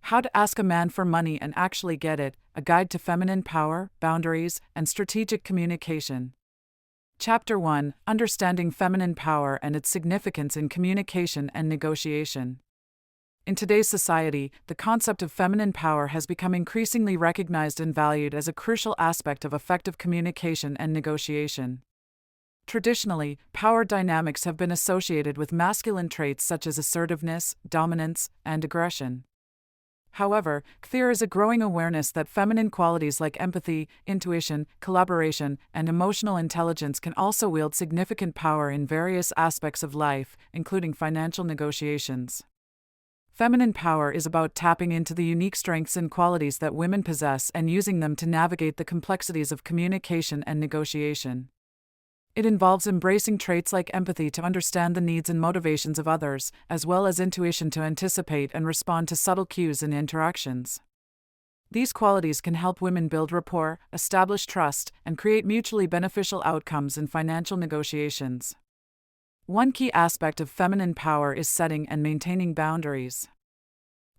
How to Ask a Man for Money and Actually Get It, A Guide to Feminine Power, Boundaries, and Strategic Communication. Chapter 1, Understanding Feminine Power and Its Significance in Communication and Negotiation. In today's society, the concept of feminine power has become increasingly recognized and valued as a crucial aspect of effective communication and negotiation. Traditionally, power dynamics have been associated with masculine traits such as assertiveness, dominance, and aggression. However, there is a growing awareness that feminine qualities like empathy, intuition, collaboration, and emotional intelligence can also wield significant power in various aspects of life, including financial negotiations. Feminine power is about tapping into the unique strengths and qualities that women possess and using them to navigate the complexities of communication and negotiation. It involves embracing traits like empathy to understand the needs and motivations of others, as well as intuition to anticipate and respond to subtle cues in interactions. These qualities can help women build rapport, establish trust, and create mutually beneficial outcomes in financial negotiations. One key aspect of feminine power is setting and maintaining boundaries.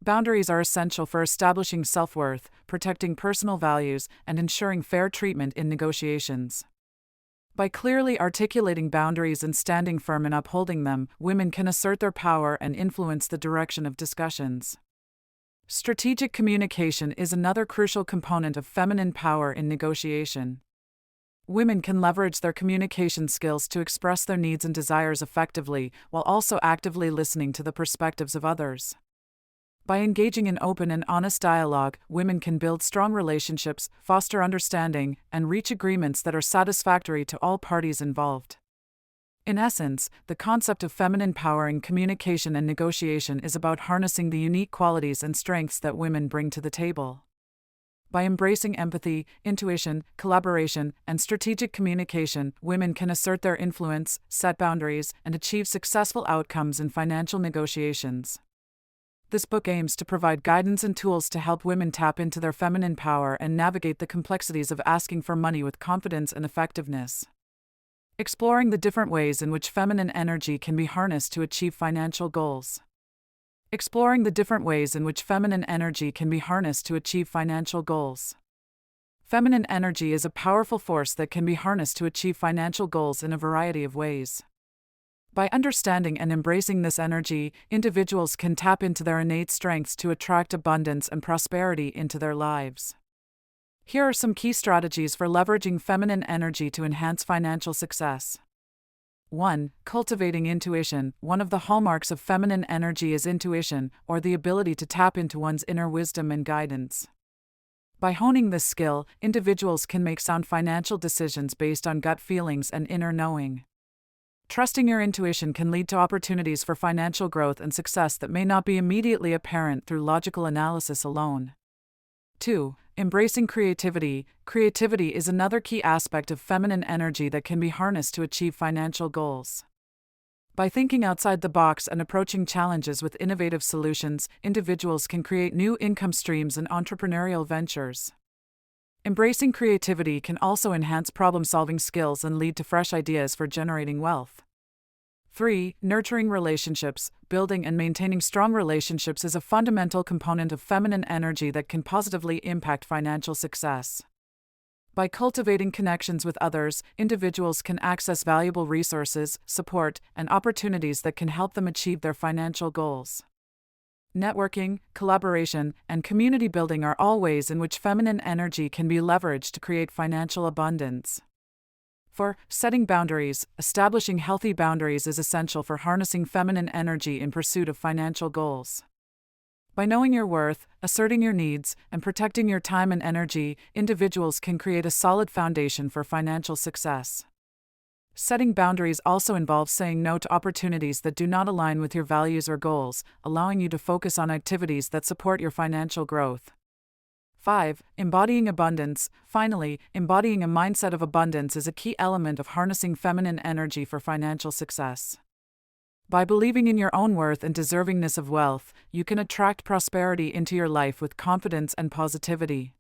Boundaries are essential for establishing self-worth, protecting personal values, and ensuring fair treatment in negotiations. By clearly articulating boundaries and standing firm in upholding them, women can assert their power and influence the direction of discussions. Strategic communication is another crucial component of feminine power in negotiation. Women can leverage their communication skills to express their needs and desires effectively, while also actively listening to the perspectives of others. By engaging in open and honest dialogue, women can build strong relationships, foster understanding, and reach agreements that are satisfactory to all parties involved. In essence, the concept of feminine power in communication and negotiation is about harnessing the unique qualities and strengths that women bring to the table. By embracing empathy, intuition, collaboration, and strategic communication, women can assert their influence, set boundaries, and achieve successful outcomes in financial negotiations. This book aims to provide guidance and tools to help women tap into their feminine power and navigate the complexities of asking for money with confidence and effectiveness. Exploring the different ways in which feminine energy can be harnessed to achieve financial goals. Exploring the different ways in which feminine energy can be harnessed to achieve financial goals. Feminine energy is a powerful force that can be harnessed to achieve financial goals in a variety of ways. By understanding and embracing this energy, individuals can tap into their innate strengths to attract abundance and prosperity into their lives. Here are some key strategies for leveraging feminine energy to enhance financial success. 1. Cultivating intuition. One of the hallmarks of feminine energy is intuition, or the ability to tap into one's inner wisdom and guidance. By honing this skill, individuals can make sound financial decisions based on gut feelings and inner knowing. Trusting your intuition can lead to opportunities for financial growth and success that may not be immediately apparent through logical analysis alone. 2. Embracing creativity. Creativity is another key aspect of feminine energy that can be harnessed to achieve financial goals. By thinking outside the box and approaching challenges with innovative solutions, individuals can create new income streams and entrepreneurial ventures. Embracing creativity can also enhance problem-solving skills and lead to fresh ideas for generating wealth. 3. Nurturing relationships. Building and maintaining strong relationships is a fundamental component of feminine energy that can positively impact financial success. By cultivating connections with others, individuals can access valuable resources, support, and opportunities that can help them achieve their financial goals. Networking, collaboration, and community building are all ways in which feminine energy can be leveraged to create financial abundance. 4. Setting boundaries. Establishing healthy boundaries is essential for harnessing feminine energy in pursuit of financial goals. By knowing your worth, asserting your needs, and protecting your time and energy, individuals can create a solid foundation for financial success. Setting boundaries also involves saying no to opportunities that do not align with your values or goals, allowing you to focus on activities that support your financial growth. 5. Embodying abundance. Finally, embodying a mindset of abundance is a key element of harnessing feminine energy for financial success. By believing in your own worth and deservingness of wealth, you can attract prosperity into your life with confidence and positivity.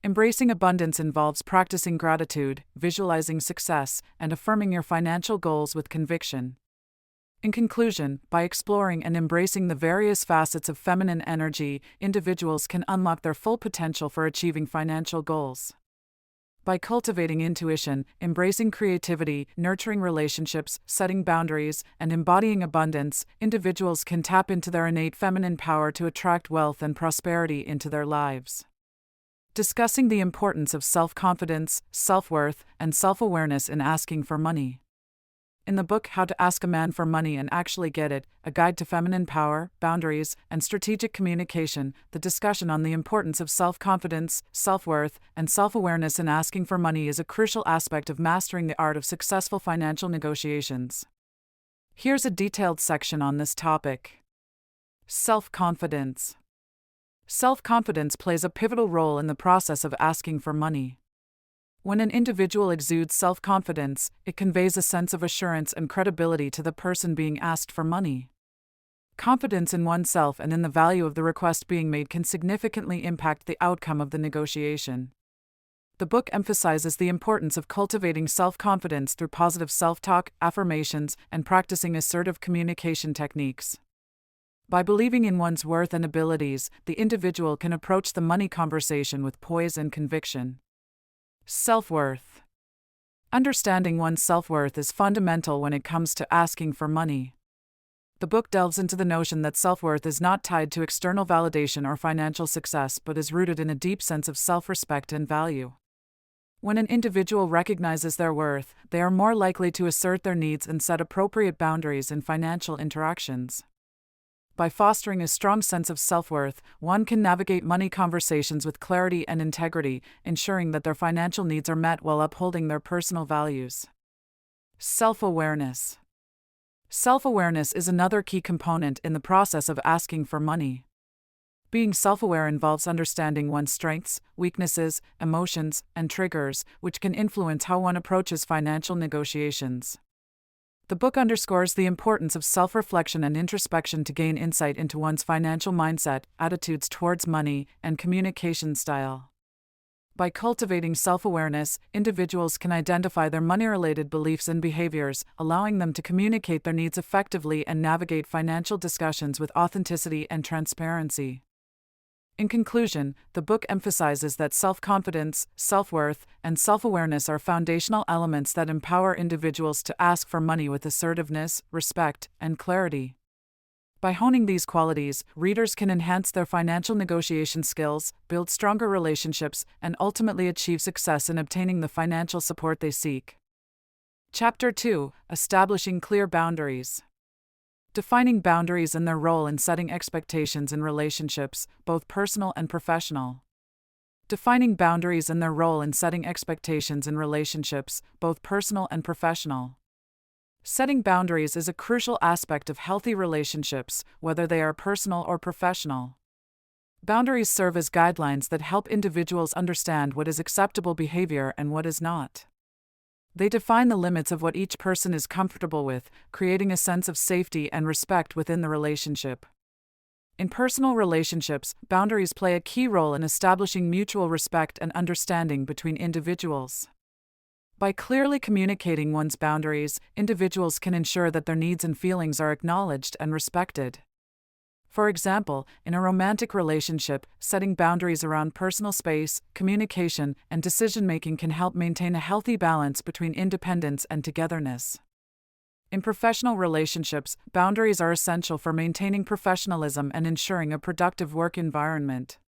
Embracing abundance involves practicing gratitude, visualizing success, and affirming your financial goals with conviction. In conclusion, by exploring and embracing the various facets of feminine energy, individuals can unlock their full potential for achieving financial goals. By cultivating intuition, embracing creativity, nurturing relationships, setting boundaries, and embodying abundance, individuals can tap into their innate feminine power to attract wealth and prosperity into their lives. Discussing the importance of self-confidence, self-worth, and self-awareness in asking for money. In the book How to Ask a Man for Money and Actually Get It, A Guide to Feminine Power, Boundaries, and Strategic Communication, the discussion on the importance of self-confidence, self-worth, and self-awareness in asking for money is a crucial aspect of mastering the art of successful financial negotiations. Here's a detailed section on this topic. Self-confidence. Self-confidence plays a pivotal role in the process of asking for money. When an individual exudes self-confidence, it conveys a sense of assurance and credibility to the person being asked for money. Confidence in oneself and in the value of the request being made can significantly impact the outcome of the negotiation. The book emphasizes the importance of cultivating self-confidence through positive self-talk, affirmations, and practicing assertive communication techniques. By believing in one's worth and abilities, the individual can approach the money conversation with poise and conviction. Self-worth. Understanding one's self-worth is fundamental when it comes to asking for money. The book delves into the notion that self-worth is not tied to external validation or financial success but is rooted in a deep sense of self-respect and value. When an individual recognizes their worth, they are more likely to assert their needs and set appropriate boundaries in financial interactions. By fostering a strong sense of self-worth, one can navigate money conversations with clarity and integrity, ensuring that their financial needs are met while upholding their personal values. Self-awareness. Self-awareness is another key component in the process of asking for money. Being self-aware involves understanding one's strengths, weaknesses, emotions, and triggers, which can influence how one approaches financial negotiations. The book underscores the importance of self-reflection and introspection to gain insight into one's financial mindset, attitudes towards money, and communication style. By cultivating self-awareness, individuals can identify their money-related beliefs and behaviors, allowing them to communicate their needs effectively and navigate financial discussions with authenticity and transparency. In conclusion, the book emphasizes that self-confidence, self-worth, and self-awareness are foundational elements that empower individuals to ask for money with assertiveness, respect, and clarity. By honing these qualities, readers can enhance their financial negotiation skills, build stronger relationships, and ultimately achieve success in obtaining the financial support they seek. Chapter 2: Establishing Clear Boundaries. Defining boundaries and their role in setting expectations in relationships, both personal and professional. Defining boundaries and their role in setting expectations in relationships, both personal and professional. Setting boundaries is a crucial aspect of healthy relationships, whether they are personal or professional. Boundaries serve as guidelines that help individuals understand what is acceptable behavior and what is not. They define the limits of what each person is comfortable with, creating a sense of safety and respect within the relationship. In personal relationships, boundaries play a key role in establishing mutual respect and understanding between individuals. By clearly communicating one's boundaries, individuals can ensure that their needs and feelings are acknowledged and respected. For example, in a romantic relationship, setting boundaries around personal space, communication, and decision-making can help maintain a healthy balance between independence and togetherness. In professional relationships, boundaries are essential for maintaining professionalism and ensuring a productive work environment.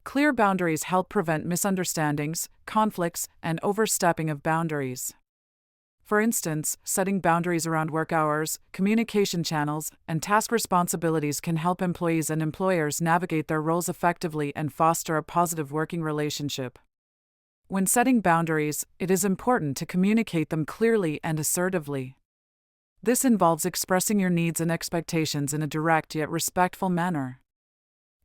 Clear boundaries help prevent misunderstandings, conflicts, and overstepping of boundaries. For instance, setting boundaries around work hours, communication channels, and task responsibilities can help employees and employers navigate their roles effectively and foster a positive working relationship. When setting boundaries, it is important to communicate them clearly and assertively. This involves expressing your needs and expectations in a direct yet respectful manner.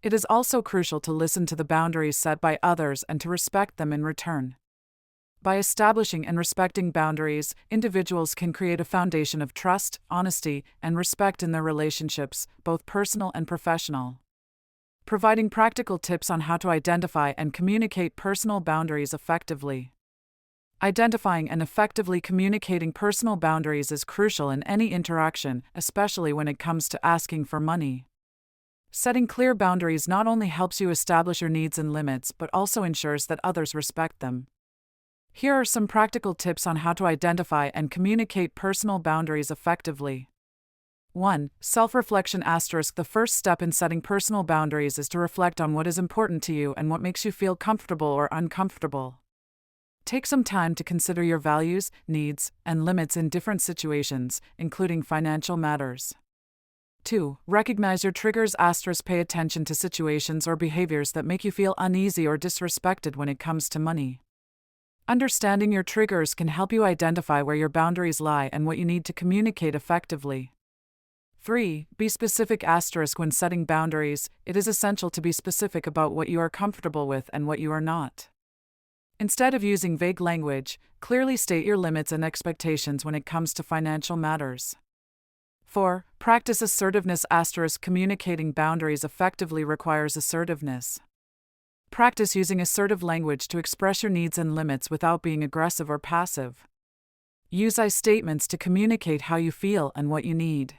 It is also crucial to listen to the boundaries set by others and to respect them in return. By establishing and respecting boundaries, individuals can create a foundation of trust, honesty, and respect in their relationships, both personal and professional. Providing practical tips on how to identify and communicate personal boundaries effectively. Identifying and effectively communicating personal boundaries is crucial in any interaction, especially when it comes to asking for money. Setting clear boundaries not only helps you establish your needs and limits but also ensures that others respect them. Here are some practical tips on how to identify and communicate personal boundaries effectively. 1. Self-reflection *. The first step in setting personal boundaries is to reflect on what is important to you and what makes you feel comfortable or uncomfortable. Take some time to consider your values, needs, and limits in different situations, including financial matters. 2. Recognize your triggers *. Pay attention to situations or behaviors that make you feel uneasy or disrespected when it comes to money. Understanding your triggers can help you identify where your boundaries lie and what you need to communicate effectively. 3. Be specific *. When setting boundaries, it is essential to be specific about what you are comfortable with and what you are not. Instead of using vague language, clearly state your limits and expectations when it comes to financial matters. 4. Practice assertiveness *. Communicating boundaries effectively requires assertiveness. Practice using assertive language to express your needs and limits without being aggressive or passive. Use I statements to communicate how you feel and what you need.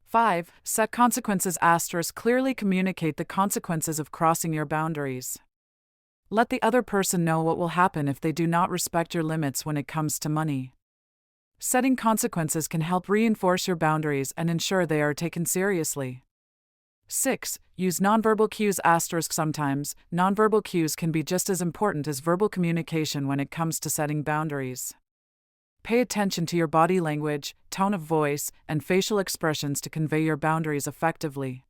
5. Set consequences *. Clearly communicate the consequences of crossing your boundaries. Let the other person know what will happen if they do not respect your limits when it comes to money. Setting consequences can help reinforce your boundaries and ensure they are taken seriously. 6. Use nonverbal cues *. Sometimes, nonverbal cues can be just as important as verbal communication when it comes to setting boundaries. Pay attention to your body language, tone of voice, and facial expressions to convey your boundaries effectively.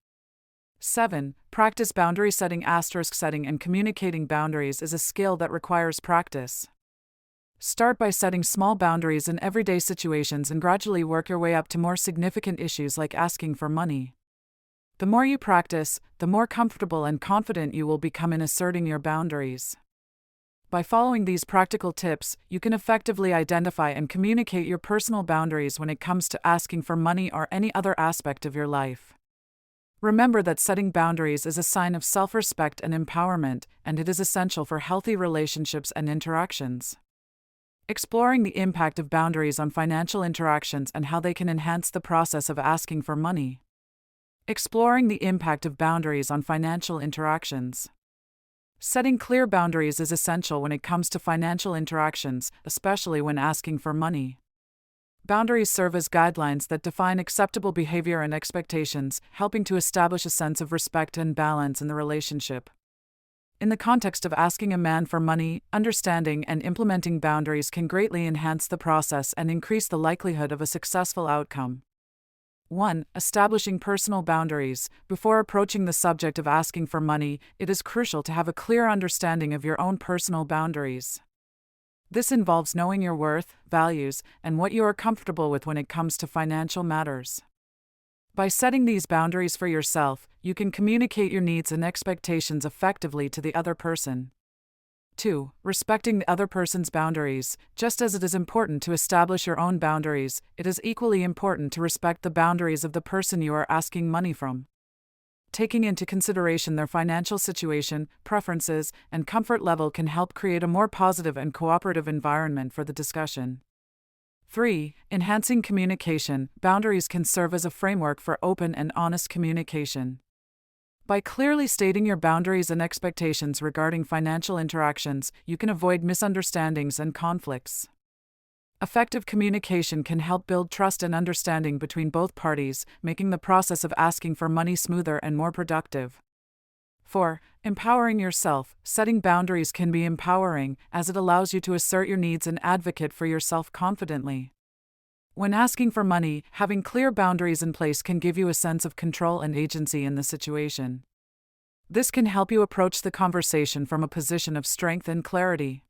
7. Practice boundary setting *. Setting and communicating boundaries is a skill that requires practice. Start by setting small boundaries in everyday situations and gradually work your way up to more significant issues like asking for money. The more you practice, the more comfortable and confident you will become in asserting your boundaries. By following these practical tips, you can effectively identify and communicate your personal boundaries when it comes to asking for money or any other aspect of your life. Remember that setting boundaries is a sign of self-respect and empowerment, and it is essential for healthy relationships and interactions. Exploring the impact of boundaries on financial interactions and how they can enhance the process of asking for money. Exploring the impact of boundaries on financial interactions. Setting clear boundaries is essential when it comes to financial interactions, especially when asking for money. Boundaries serve as guidelines that define acceptable behavior and expectations, helping to establish a sense of respect and balance in the relationship. In the context of asking a man for money, understanding and implementing boundaries can greatly enhance the process and increase the likelihood of a successful outcome. 1. Establishing personal boundaries. Before approaching the subject of asking for money, it is crucial to have a clear understanding of your own personal boundaries. This involves knowing your worth, values, and what you are comfortable with when it comes to financial matters. By setting these boundaries for yourself, you can communicate your needs and expectations effectively to the other person. 2. Respecting the other person's boundaries. Just as it is important to establish your own boundaries, it is equally important to respect the boundaries of the person you are asking money from. Taking into consideration their financial situation, preferences, and comfort level can help create a more positive and cooperative environment for the discussion. 3. Enhancing communication. Boundaries can serve as a framework for open and honest communication. By clearly stating your boundaries and expectations regarding financial interactions, you can avoid misunderstandings and conflicts. Effective communication can help build trust and understanding between both parties, making the process of asking for money smoother and more productive. 4. Empowering yourself. Setting boundaries can be empowering, as it allows you to assert your needs and advocate for yourself confidently. When asking for money, having clear boundaries in place can give you a sense of control and agency in the situation. This can help you approach the conversation from a position of strength and clarity.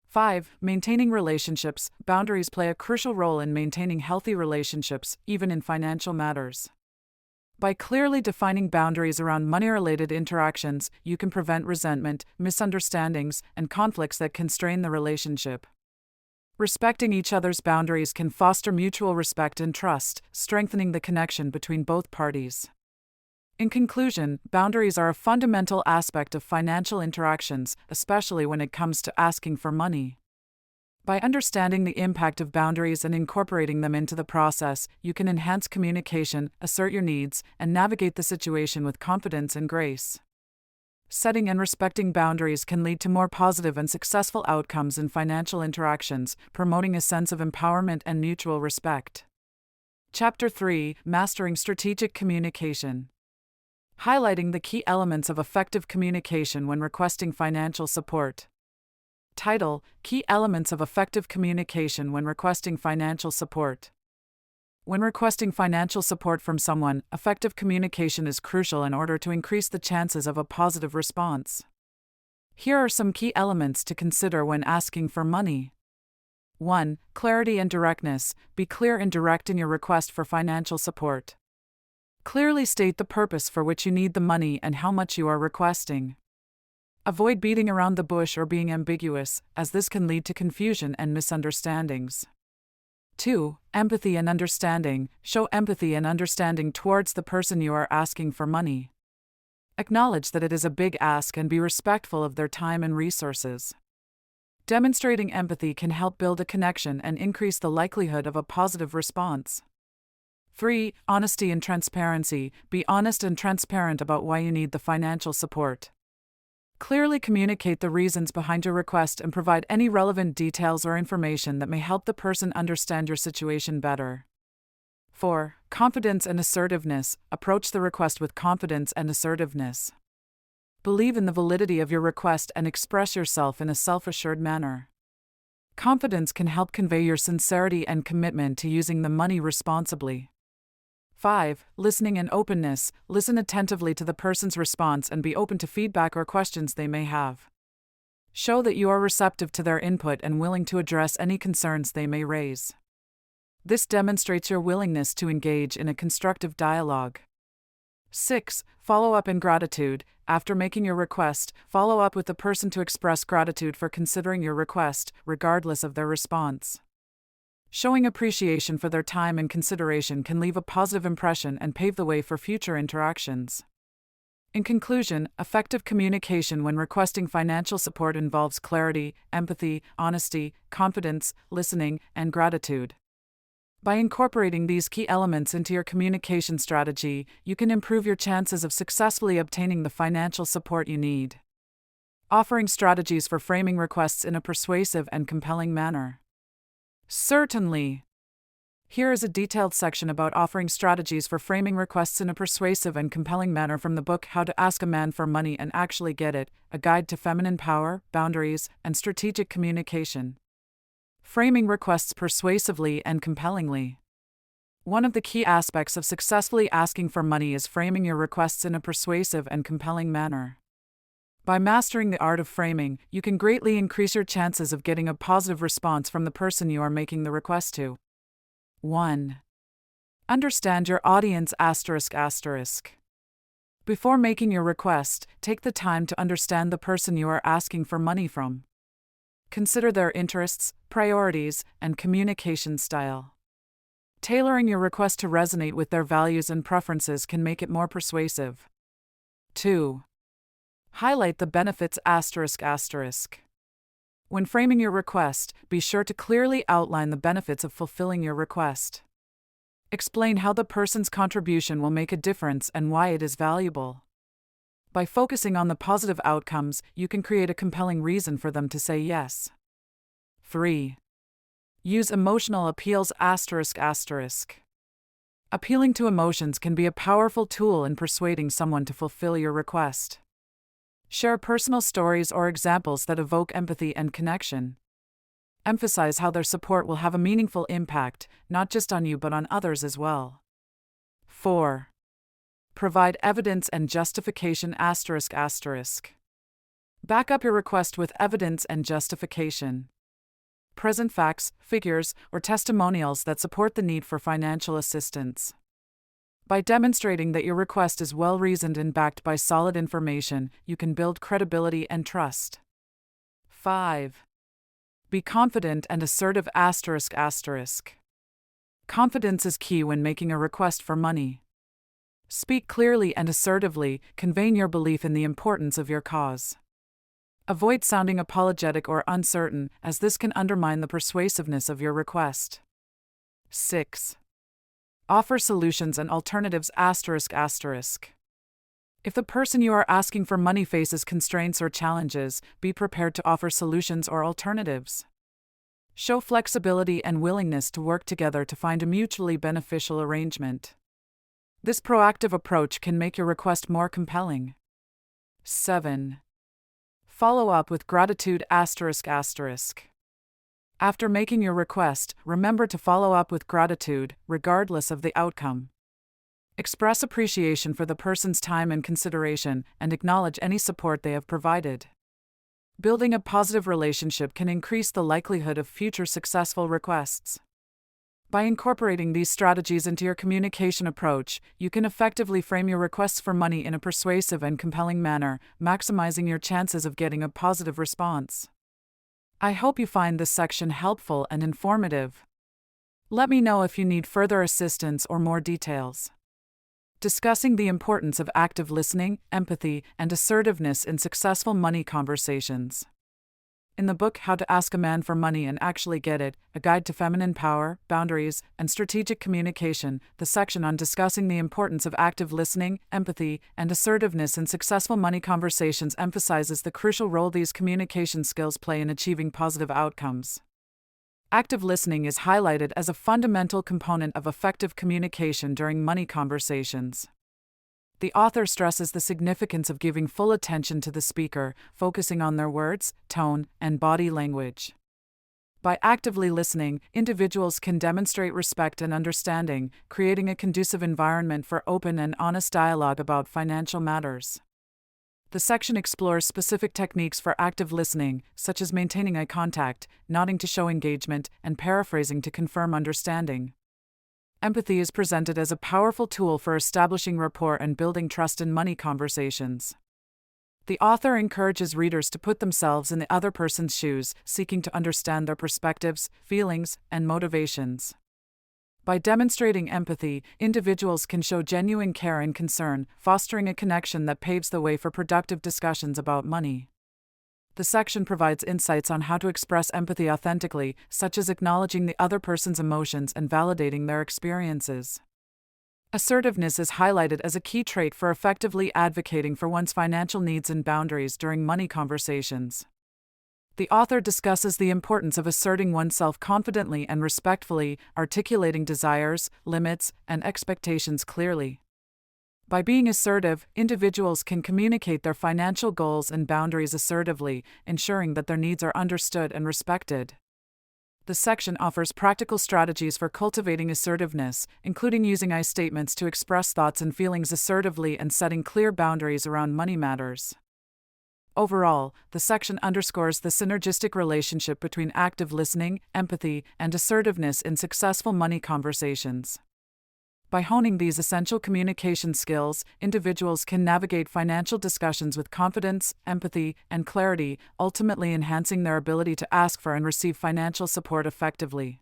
5. Maintaining relationships. Boundaries play a crucial role in maintaining healthy relationships, even in financial matters. By clearly defining boundaries around money-related interactions, you can prevent resentment, misunderstandings, and conflicts that can strain the relationship. Respecting each other's boundaries can foster mutual respect and trust, strengthening the connection between both parties. In conclusion, boundaries are a fundamental aspect of financial interactions, especially when it comes to asking for money. By understanding the impact of boundaries and incorporating them into the process, you can enhance communication, assert your needs, and navigate the situation with confidence and grace. Setting and respecting boundaries can lead to more positive and successful outcomes in financial interactions, promoting a sense of empowerment and mutual respect. Chapter 3: Mastering Strategic Communication. Highlighting the key elements of effective communication when requesting financial support. Title: Key Elements of Effective Communication when Requesting Financial Support. When requesting financial support from someone, effective communication is crucial in order to increase the chances of a positive response. Here are some key elements to consider when asking for money. 1. Clarity and directness. Be clear and direct in your request for financial support. Clearly state the purpose for which you need the money and how much you are requesting. Avoid beating around the bush or being ambiguous, as this can lead to confusion and misunderstandings. 2. Empathy and understanding. Show empathy and understanding towards the person you are asking for money. Acknowledge that it is a big ask and be respectful of their time and resources. Demonstrating empathy can help build a connection and increase the likelihood of a positive response. 3. Honesty and transparency. Be honest and transparent about why you need the financial support. Clearly communicate the reasons behind your request and provide any relevant details or information that may help the person understand your situation better. 4. Confidence and assertiveness. Approach the request with confidence and assertiveness. Believe in the validity of your request and express yourself in a self-assured manner. Confidence can help convey your sincerity and commitment to using the money responsibly. 5. Listening and openness. Listen attentively to the person's response and be open to feedback or questions they may have. Show that you are receptive to their input and willing to address any concerns they may raise. This demonstrates your willingness to engage in a constructive dialogue. 6. Follow-up and gratitude. After making your request, follow up with the person to express gratitude for considering your request, regardless of their response. Showing appreciation for their time and consideration can leave a positive impression and pave the way for future interactions. In conclusion, effective communication when requesting financial support involves clarity, empathy, honesty, confidence, listening, and gratitude. By incorporating these key elements into your communication strategy, you can improve your chances of successfully obtaining the financial support you need. Offering strategies for framing requests in a persuasive and compelling manner. Certainly. Here is a detailed section about offering strategies for framing requests in a persuasive and compelling manner from the book How to Ask a Man for Money and Actually Get It, A Guide to Feminine Power, Boundaries, and Strategic Communication. Framing requests persuasively and compellingly. One of the key aspects of successfully asking for money is framing your requests in a persuasive and compelling manner. By mastering the art of framing, you can greatly increase your chances of getting a positive response from the person you are making the request to. 1. Understand your audience ***. Before making your request, take the time to understand the person you are asking for money from. Consider their interests, priorities, and communication style. Tailoring your request to resonate with their values and preferences can make it more persuasive. 2. Highlight the benefits ***. When framing your request, be sure to clearly outline the benefits of fulfilling your request. Explain how the person's contribution will make a difference and why it is valuable. By focusing on the positive outcomes, you can create a compelling reason for them to say yes. 3. Use emotional appeals ***. Appealing to emotions can be a powerful tool in persuading someone to fulfill your request. Share personal stories or examples that evoke empathy and connection. Emphasize how their support will have a meaningful impact, not just on you but on others as well. 4. Provide evidence and justification ***. Back up your request with evidence and justification. Present facts, figures, or testimonials that support the need for financial assistance. By demonstrating that your request is well-reasoned and backed by solid information, you can build credibility and trust. 5. Be confident and assertive ***. Confidence is key when making a request for money. Speak clearly and assertively, conveying your belief in the importance of your cause. Avoid sounding apologetic or uncertain, as this can undermine the persuasiveness of your request. 6. Offer solutions and alternatives ****. If the person you are asking for money faces constraints or challenges, be prepared to offer solutions or alternatives. Show flexibility and willingness to work together to find a mutually beneficial arrangement. This proactive approach can make your request more compelling. 7. Follow up with gratitude ****. After making your request, remember to follow up with gratitude, regardless of the outcome. Express appreciation for the person's time and consideration, and acknowledge any support they have provided. Building a positive relationship can increase the likelihood of future successful requests. By incorporating these strategies into your communication approach, you can effectively frame your requests for money in a persuasive and compelling manner, maximizing your chances of getting a positive response. I hope you find this section helpful and informative. Let me know if you need further assistance or more details. Discussing the importance of active listening, empathy, and assertiveness in successful money conversations. In the book How to Ask a Man for Money and Actually Get It, A Guide to Feminine Power, Boundaries, and Strategic Communication, the section on discussing the importance of active listening, empathy, and assertiveness in successful money conversations emphasizes the crucial role these communication skills play in achieving positive outcomes. Active listening is highlighted as a fundamental component of effective communication during money conversations. The author stresses the significance of giving full attention to the speaker, focusing on their words, tone, and body language. By actively listening, individuals can demonstrate respect and understanding, creating a conducive environment for open and honest dialogue about financial matters. The section explores specific techniques for active listening, such as maintaining eye contact, nodding to show engagement, and paraphrasing to confirm understanding. Empathy is presented as a powerful tool for establishing rapport and building trust in money conversations. The author encourages readers to put themselves in the other person's shoes, seeking to understand their perspectives, feelings, and motivations. By demonstrating empathy, individuals can show genuine care and concern, fostering a connection that paves the way for productive discussions about money. The section provides insights on how to express empathy authentically, such as acknowledging the other person's emotions and validating their experiences. Assertiveness is highlighted as a key trait for effectively advocating for one's financial needs and boundaries during money conversations. The author discusses the importance of asserting oneself confidently and respectfully, articulating desires, limits, and expectations clearly. By being assertive, individuals can communicate their financial goals and boundaries assertively, ensuring that their needs are understood and respected. The section offers practical strategies for cultivating assertiveness, including using I statements to express thoughts and feelings assertively and setting clear boundaries around money matters. Overall, the section underscores the synergistic relationship between active listening, empathy, and assertiveness in successful money conversations. By honing these essential communication skills, individuals can navigate financial discussions with confidence, empathy, and clarity, ultimately enhancing their ability to ask for and receive financial support effectively.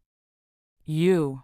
You